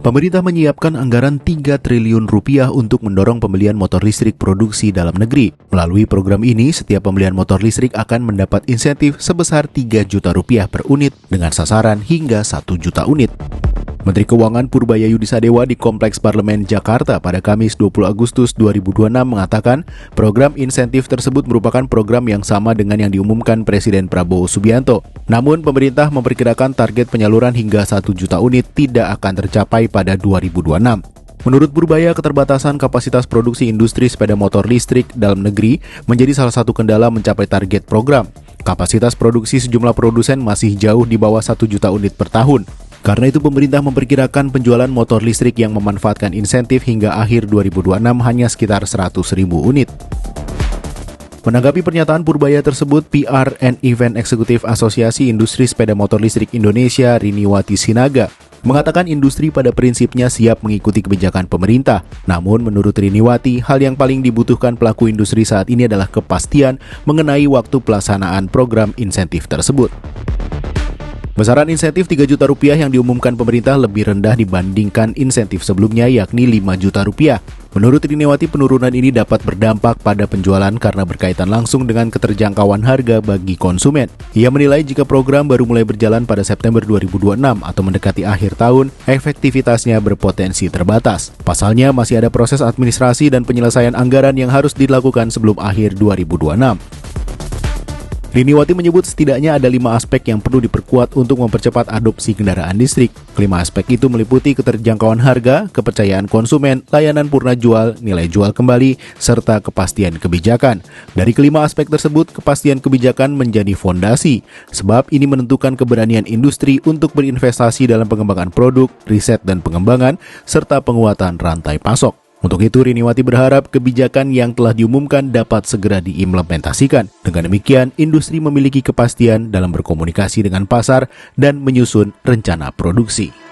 Pemerintah menyiapkan anggaran 3 triliun rupiah untuk mendorong pembelian motor listrik produksi dalam negeri. Melalui program ini, setiap pembelian motor listrik akan mendapat insentif sebesar 3 juta rupiah per unit dengan sasaran hingga 1 juta unit. Menteri Keuangan Purbayayudi Sadewa di Kompleks Parlemen Jakarta pada Kamis 20 Agustus 2026 mengatakan program insentif tersebut merupakan program yang sama dengan yang diumumkan Presiden Prabowo Subianto. Namun pemerintah memperkirakan target penyaluran hingga 1 juta unit tidak akan tercapai pada 2026. Menurut Purbaya, keterbatasan kapasitas produksi industri sepeda motor listrik dalam negeri menjadi salah satu kendala mencapai target program. Kapasitas produksi sejumlah produsen masih jauh di bawah 1 juta unit per tahun. Karena itu pemerintah memperkirakan penjualan motor listrik yang memanfaatkan insentif hingga akhir 2026 hanya sekitar 100.000 unit. Menanggapi pernyataan Purbaya tersebut, PR and Event Eksekutif Asosiasi Industri Sepeda Motor Listrik Indonesia, Riniwati Sinaga, mengatakan industri pada prinsipnya siap mengikuti kebijakan pemerintah. Namun menurut Riniwati, hal yang paling dibutuhkan pelaku industri saat ini adalah kepastian mengenai waktu pelaksanaan program insentif tersebut. Besaran insentif 3 juta rupiah yang diumumkan pemerintah lebih rendah dibandingkan insentif sebelumnya yakni 5 juta rupiah. Menurut Riniwati, penurunan ini dapat berdampak pada penjualan karena berkaitan langsung dengan keterjangkauan harga bagi konsumen. Ia menilai jika program baru mulai berjalan pada September 2026 atau mendekati akhir tahun, efektivitasnya berpotensi terbatas. Pasalnya, masih ada proses administrasi dan penyelesaian anggaran yang harus dilakukan sebelum akhir 2026. Riniwati menyebut setidaknya ada 5 aspek yang perlu diperkuat untuk mempercepat adopsi kendaraan listrik. 5 aspek itu meliputi keterjangkauan harga, kepercayaan konsumen, layanan purna jual, nilai jual kembali, serta kepastian kebijakan. Dari kelima aspek tersebut, kepastian kebijakan menjadi fondasi, sebab ini menentukan keberanian industri untuk berinvestasi dalam pengembangan produk, riset dan pengembangan, serta penguatan rantai pasok. Untuk itu, Riniwati berharap kebijakan yang telah diumumkan dapat segera diimplementasikan. Dengan demikian, industri memiliki kepastian dalam berkomunikasi dengan pasar dan menyusun rencana produksi.